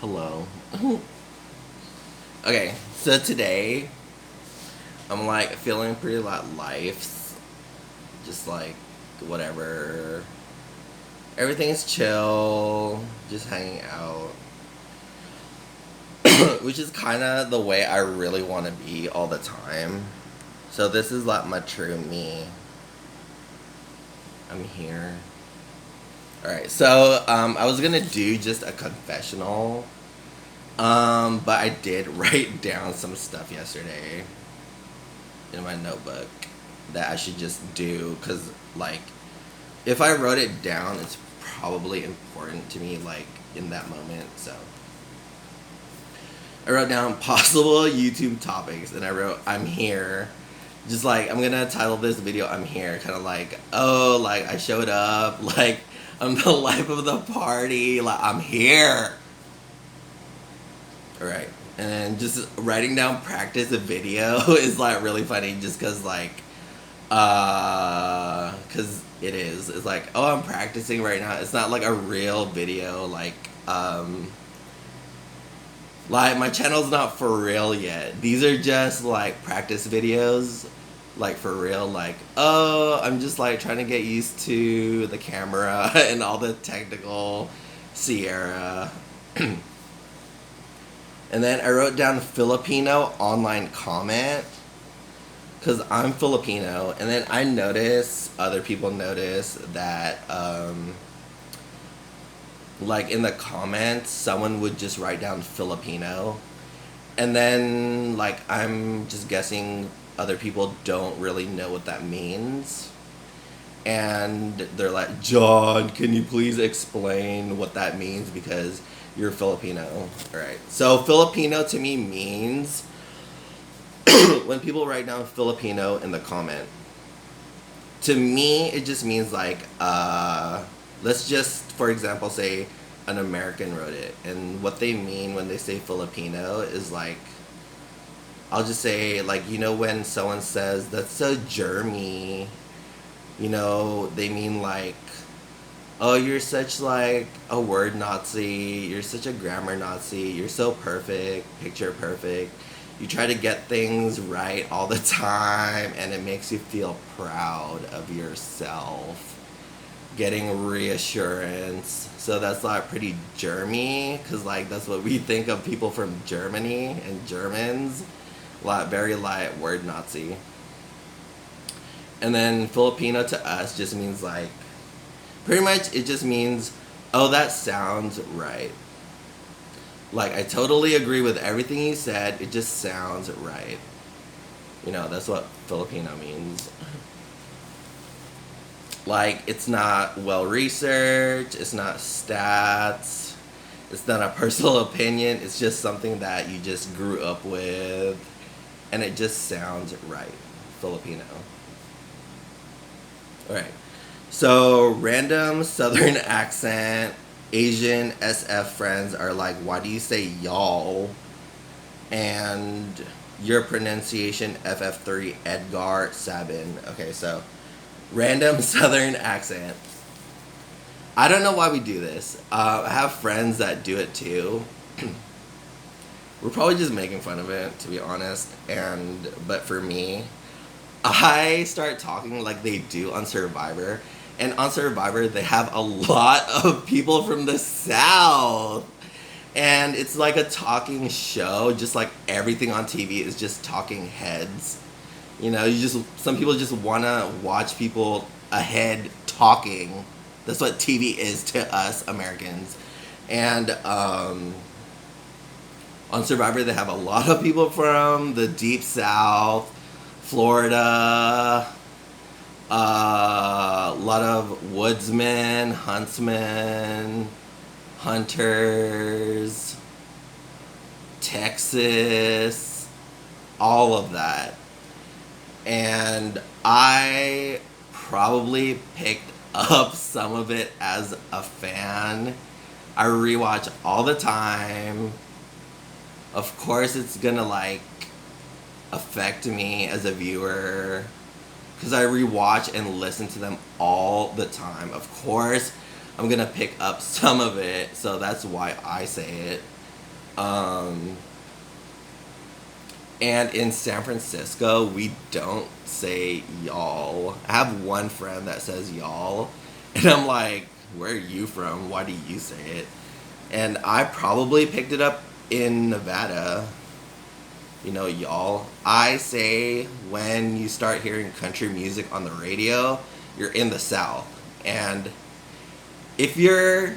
Hello. Okay, so today I'm like feeling pretty like life, just like whatever. Everything's chill, just hanging out, which is kind of the way I really want to be all the time. So this is like my true me. I'm here. All right, so I was gonna do just a confessional, but I did write down some stuff yesterday in my notebook that I should just do because, like, if I wrote it down, it's probably important to me, like, in that moment. So I wrote down possible YouTube topics and I wrote, I'm here. Just like, I'm gonna title this video, I'm here. Kind of like, oh, like, I showed up. Like, I'm the life of the party. Like, I'm here. All right. And then just writing down practice a video is like really funny just because, like, because it is. It's like, oh, I'm practicing right now. It's not like a real video. Like my channel's not for real yet. These are just like practice videos, like for real. Like, oh, I'm just like trying to get used to the camera and all the technical Sierra. And then I wrote down Filipino online comment because I'm Filipino, and then I notice other people notice that, like in the comments, someone would just write down Filipino, and then like I'm just guessing other people don't really know what that means, and they're like, John, can you please explain what that means because you're Filipino, all right? So Filipino to me means when people write down Filipino in the comment, to me it just means like let's just for example say an American wrote it, and what they mean when they say Filipino is like, I'll just say, like, when someone says that's so germy, they mean like, oh, you're such like a word Nazi, you're such a grammar Nazi, you're so perfect, picture perfect, you try to get things right all the time and it makes you feel proud of yourself, getting reassurance. So that's like pretty Germy because like that's what we think of people from Germany and Germans, like very light word Nazi. And then Filipino to us just means like, pretty much it just means, oh, that sounds right. Like, I totally agree with everything you said. It just sounds right. That's what Filipino means. Like, it's not well researched, it's not stats, it's not a personal opinion, it's just something that you just grew up with, and it just sounds right. Filipino. Alright. So, random southern accent Asian SF friends are like, why do you say y'all? And your pronunciation FF3 Edgar Sabin. Okay, so random southern accent. I don't know why we do this. I have friends that do it too. We're probably just making fun of it, to be honest. But for me, I start talking like they do on Survivor. And on Survivor, they have a lot of people from the South. And it's like a talking show, just like everything on TV is just talking heads. Some people just want to watch people ahead talking. That's what TV is to us Americans. And on Survivor, they have a lot of people from the Deep South, Florida, a lot of woodsmen, huntsmen, hunters, Texas, all of that. And I probably picked up some of it as a fan. I rewatch all the time. Of course, it's gonna like affect me as a viewer because I rewatch and listen to them all the time. Of course, I'm gonna pick up some of it, so that's why I say it. Um, and in San Francisco, we don't say y'all. I have one friend that says y'all, and I'm like, where are you from? Why do you say it? And I probably picked it up in Nevada. You know, y'all. I say when you start hearing country music on the radio, you're in the South. And if you're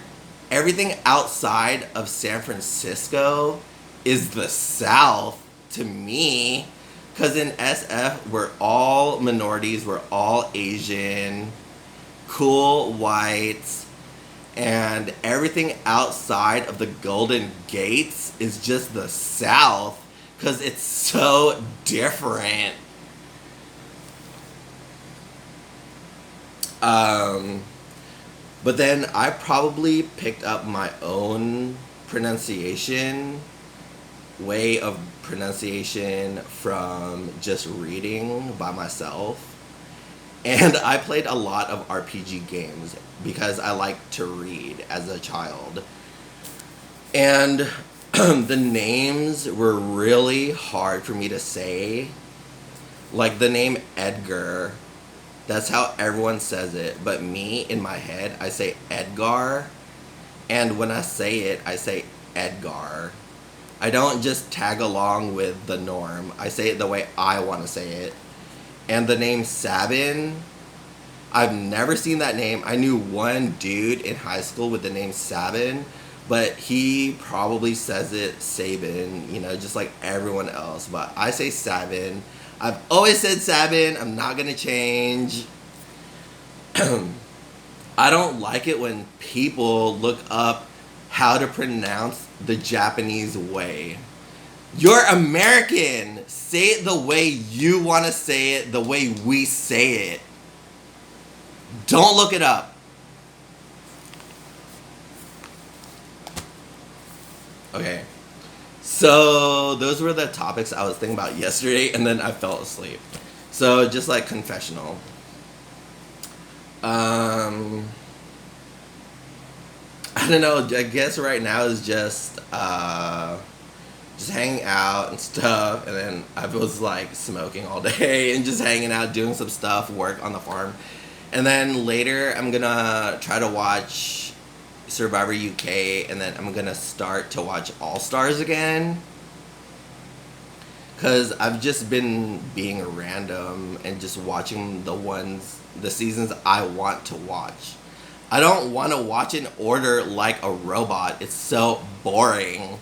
everything outside of San Francisco is the South to me, because in SF we're all minorities, we're all Asian, cool whites, and everything outside of the Golden Gates is just the South because it's so different. Um, but then I probably picked up my own pronunciation, way of pronunciation from just reading by myself. And I played a lot of RPG games because I liked to read as a child. And the names were really hard for me to say. Like the name Edgar, that's how everyone says it. But me, in my head, I say Edgar. And when I say it, I say Edgar. I don't just tag along with the norm. I say it the way I want to say it. And the name Sabin, I've never seen that name. I knew one dude in high school with the name Sabin, but he probably says it Sabin, you know, just like everyone else. But I say Sabin. I've always said Sabin. I'm not going to change. I don't like it when people look up how to pronounce the Japanese way. You're American. Say it the way you want to say it, the way we say it. Don't look it up. Okay. So, those were the topics I was thinking about yesterday, and then I fell asleep. So, just like confessional. I don't know. I guess right now is just hanging out and stuff, and then I was like smoking all day and just hanging out, doing some stuff, work on the farm, and then later I'm gonna try to watch Survivor UK, and then I'm gonna start to watch All Stars again, because I've just been being random and just watching the seasons I want to watch. I don't want to watch in order like a robot. It's so boring.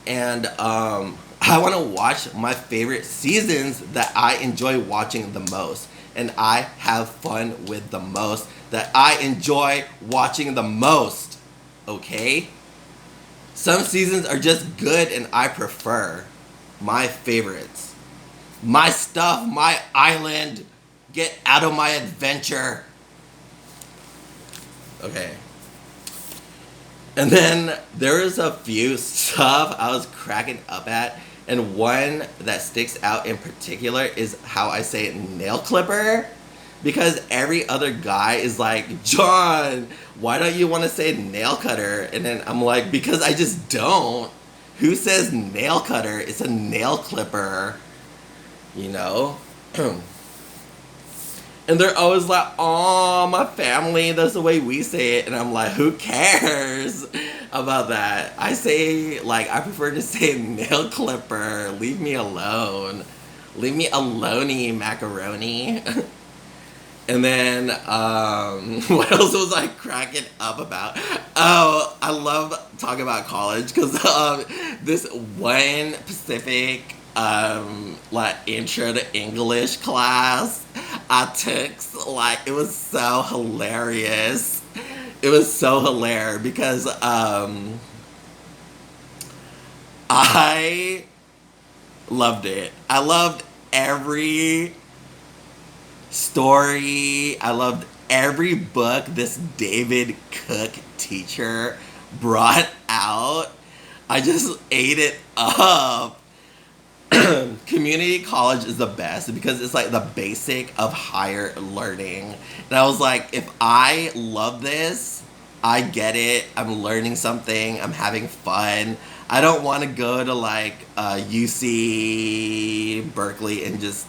And I want to watch my favorite seasons that I enjoy watching the most. And I have fun with the most. That I enjoy watching the most. Okay? Some seasons are just good and I prefer my favorites. My stuff, my island. Get out of my adventure. Okay. And then there was a few stuff I was cracking up at, and one that sticks out in particular is how I say nail clipper, because every other guy is like, John, why don't you want to say nail cutter? And then I'm like, because I just don't. Who says nail cutter? It's a nail clipper, you know? And they're always like, oh, my family, that's the way we say it. And I'm like, who cares about that? I say, like, I prefer to say nail clipper. Leave me alone. Leave me alone-y, macaroni. And then, what else was I cracking up about? Oh, I love talking about college because this one Pacific like intro to English class I took, like, it was so hilarious. It was so hilarious because I loved it. I loved every story. I loved every book this David Cook teacher brought out. I just ate it up. Community college is the best because it's like the basic of higher learning. And I was like, if I love this, I get it. I'm learning something. I'm having fun. I don't want to go to like UC Berkeley and just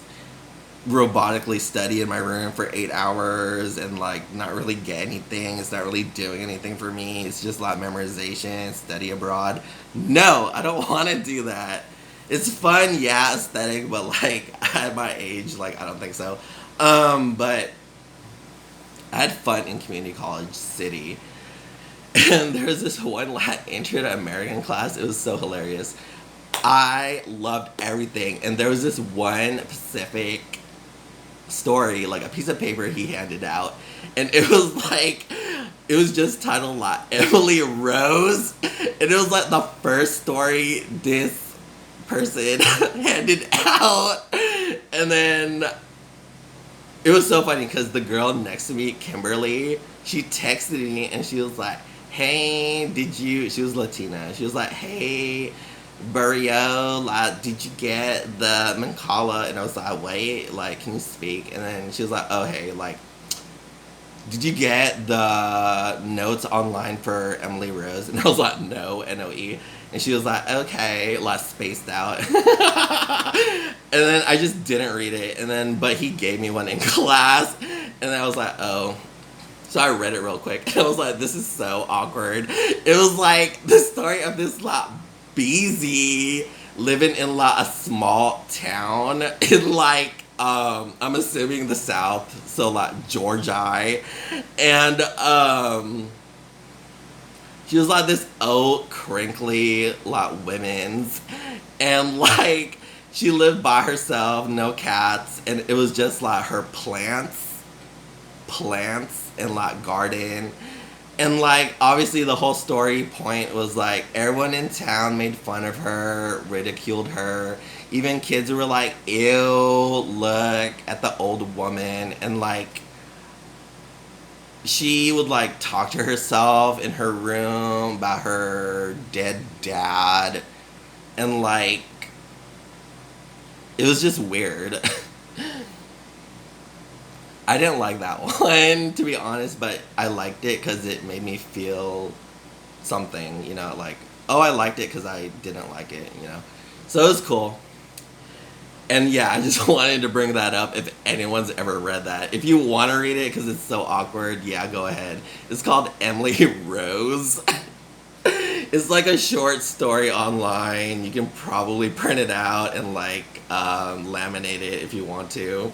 robotically study in my room for 8 hours and like not really get anything. It's not really doing anything for me. It's just like memorization, study abroad. No, I don't want to do that. It's fun, yeah, aesthetic, but like at my age, like I don't think so. But I had fun in community college city. And there was this one intro to American class. It was so hilarious. I loved everything. And there was this one Pacific story, like a piece of paper he handed out. And it was like, it was just titled like Emily Rose. And it was like the first story this person handed out. And then it was so funny because the girl next to me, Kimberly, she texted me and she was like, hey, she was Latina. She was like, hey, Burrio, like, did you get the Mancala? And I was like, wait, like, can you speak? And then she was like, oh, hey, like, did you get the notes online for Emily Rose? And I was like, no, NOE. And she was like, okay, like spaced out. And then I just didn't read it. And then, but he gave me one in class. And then I was like, oh. So I read it real quick. And I was like, this is so awkward. It was like the story of this like BZ living in like a small town in like I'm assuming the South, so like Georgia. And she was like this old crinkly like women's, and like she lived by herself, no cats, and it was just like her plants and like garden. And like obviously the whole story point was like everyone in town made fun of her, ridiculed her. Even kids were like, ew, look at the old woman. And like she would like talk to herself in her room about her dead dad. And like it was just weird. I didn't like that one, to be honest, but I liked it because it made me feel something, you know, like, oh, I liked it because I didn't like it, you know. So it was cool. And yeah, I just wanted to bring that up if anyone's ever read that. If you want to read it because it's so awkward, yeah, go ahead. It's called Emily Rose. It's like a short story online. You can probably print it out and like laminate it if you want to.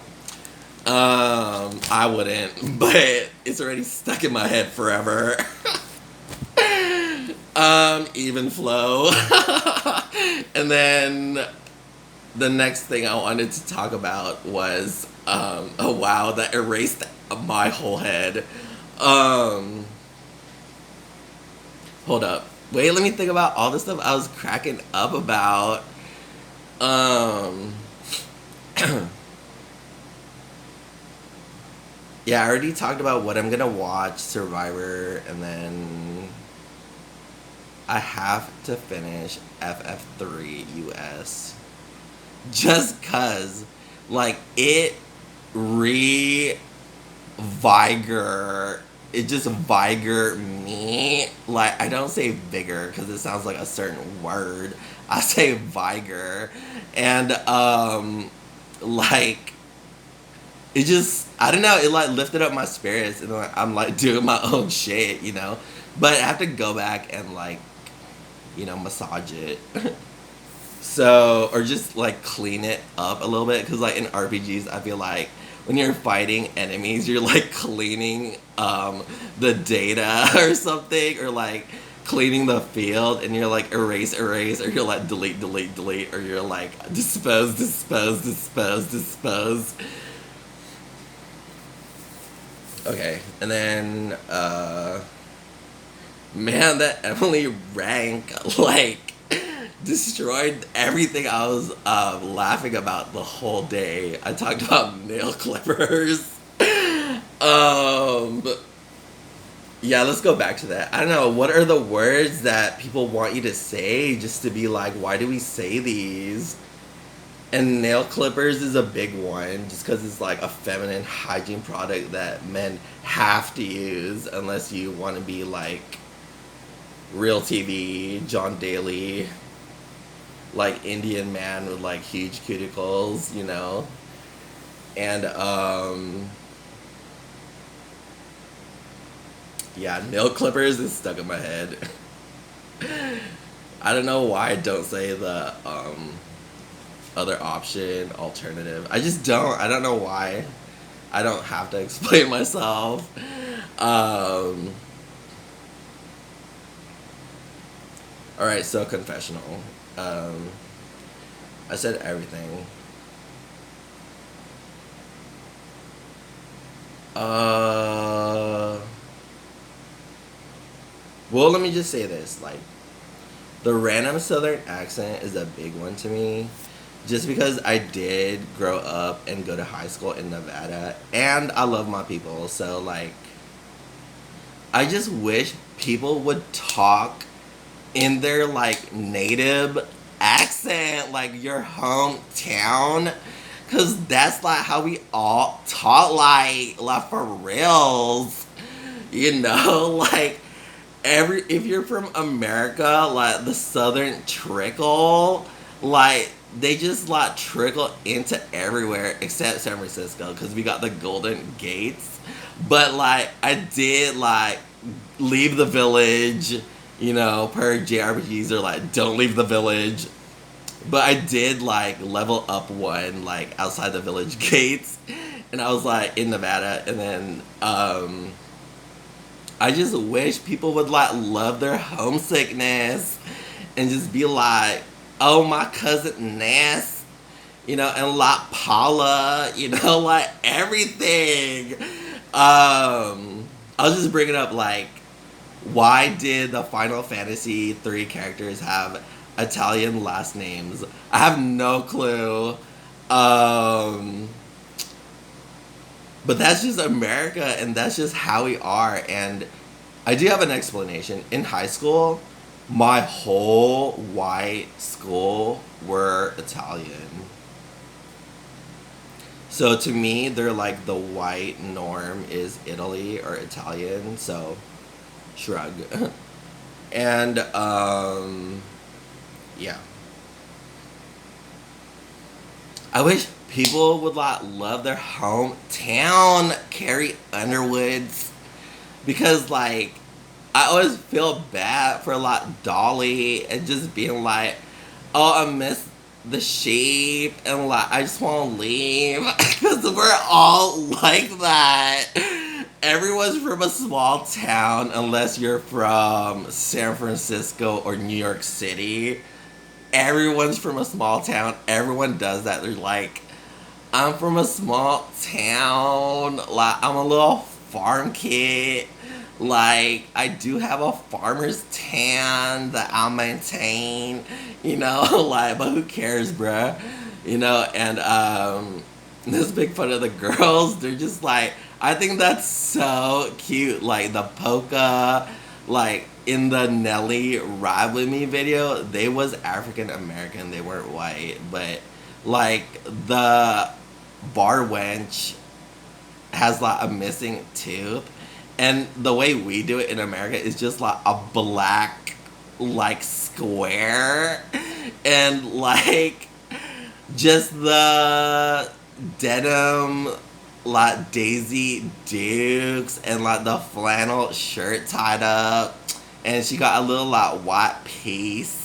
I wouldn't, but it's already stuck in my head forever. Even flow. And then the next thing I wanted to talk about was, oh wow, that erased my whole head. Hold up. Wait, let me think about all the stuff I was cracking up about. Yeah, I already talked about what I'm gonna watch, Survivor, and then I have to finish FF3 US. Just cause, like, it just vigor me. Like, I don't say vigor because it sounds like a certain word. I say vigor. And, like, it just, I don't know, it like lifted up my spirits and like, I'm like doing my own shit, you know? But I have to go back and like, you know, massage it. So, or just like clean it up a little bit. Cause like in RPGs, I feel like when you're fighting enemies, you're like cleaning the data or something, or like cleaning the field, and you're like erase, or you're like delete, or you're like dispose. Okay, and then, man, that Emily rank, like, destroyed everything I was laughing about the whole day. I talked about nail clippers. Yeah, let's go back to that. I don't know, what are the words that people want you to say just to be like, why do we say these? And nail clippers is a big one just because it's like a feminine hygiene product that men have to use unless you want to be like real TV, John Daly, like Indian man with like huge cuticles, you know? And yeah, nail clippers is stuck in my head. I don't know why I don't say the other option, alternative. I don't know why. I don't have to explain myself. Um, all right, so confessional. Um, I said everything. Uh, well, let me just say this: like, the random Southern accent is a big one to me, just because I did grow up and go to high school in Nevada, and I love my people. So like, I just wish people would talk in their like native accent, like your hometown, cause that's like how we all talk, like for reals, you know, like if you're from America, like the Southern trickle, like they just like trickle into everywhere except San Francisco because we got the Golden Gates. But like I did like leave the village, you know, per JRPGs are like don't leave the village. But I did like level up one like outside the village gates, and I was like in Nevada, and then I just wish people would like love their homesickness and just be like, oh my cousin Ness, you know, and like Paula, you know, like everything. I'll just bring it up like, why did the Final Fantasy 3 characters have Italian last names? I have no clue. Um, but that's just America, and that's just how we are. And I do have an explanation. In high school, my whole white school were Italian. So to me, they're like the white norm is Italy or Italian. So shrug. And yeah. I wish people would like love their hometown, Carrie Underwoods, because like I always feel bad for like Dolly and just being like, oh, I miss the sheep and like I just want to leave because we're all like that. Everyone's from a small town unless you're from San Francisco or New York City. Everyone's from a small town. Everyone does that. They're like, I'm from a small town. Like, I'm a little farm kid. Like, I do have a farmer's tan that I maintain. You know, like, but who cares, bruh? You know, and this big fun of the girls. They're just like, I think that's so cute. Like the polka, like in the Nelly Ride With Me video, they was African American. They weren't white, but like the bar wench has like a missing tooth, and the way we do it in America is just like a black like square, and like just the denim like Daisy Dukes and like the flannel shirt tied up, and she got a little like white piece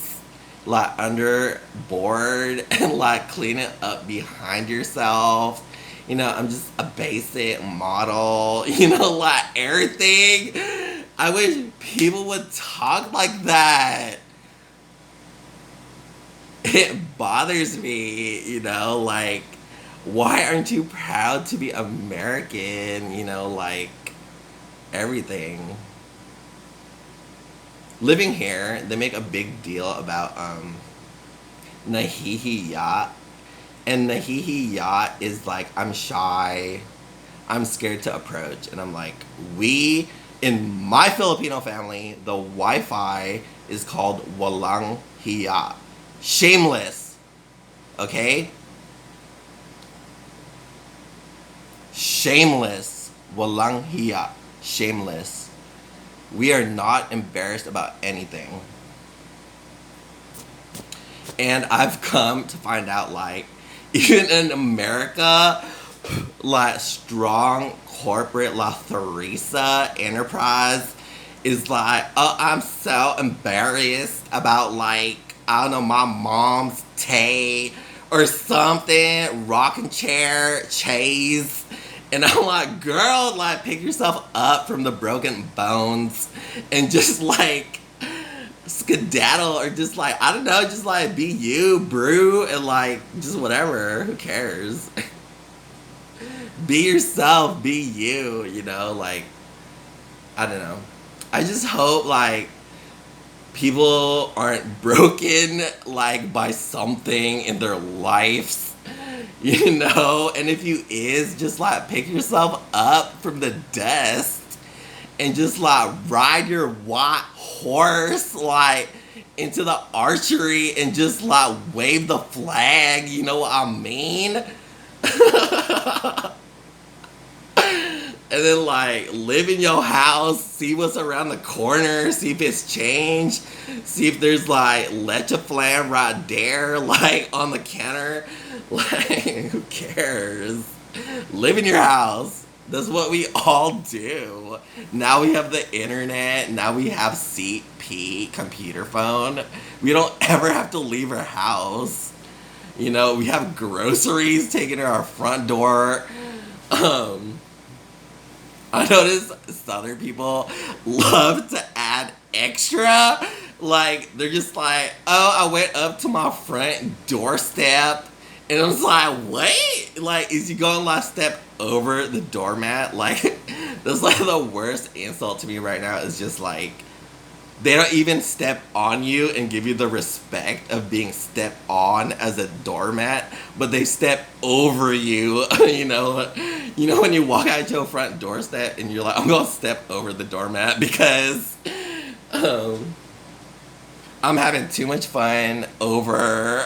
like under board and like clean it up behind yourself. You know, I'm just a basic model, you know, like everything. I wish people would talk like that. It bothers me, you know, like, why aren't you proud to be American, you know, like, everything. Living here, they make a big deal about, Nahihi Yacht. And Nahihi Yacht is like, I'm shy, I'm scared to approach. And I'm like, in my Filipino family, the Wi-Fi is called Walang Hiya. Shameless. Okay? shameless. Walang hiya. Shameless. We are not embarrassed about anything. And I've come to find out, like, even in America, like, strong corporate La Theresa enterprise is like, oh, I'm so embarrassed about, like, I don't know, my mom's Tay or something, rocking chair, Chase. And I'm like, girl, like, pick yourself up from the broken bones and just, like, skedaddle or just, like, I don't know, just, like, be you, brew, and, like, just whatever. Who cares? Be yourself, be you, you know, like, I don't know. I just hope, like, people aren't broken, like, by something in their lives, you know? And if you is, just, like, pick yourself up from the dust and just, like, ride your white horse, like, into the archery and just, like, wave the flag, you know what I mean? And then, like, live in your house, see what's around the corner, see if it's changed, see if there's, like, leche flan right there, like, on the counter. Like, who cares? Live in your house. That's what we all do. Now we have the internet. Now we have CP, computer phone. We don't ever have to leave our house. You know, we have groceries taken to our front door. I notice Southern people love to add extra. Like, they're just like, oh, I went up to my front doorstep. And I was like, wait? Like, is you going last step over the doormat? Like, that's like the worst insult to me right now. Is just like, they don't even step on you and give you the respect of being stepped on as a doormat, but they step over you. You know when you walk out your front doorstep and you're like, I'm gonna step over the doormat because I'm having too much fun over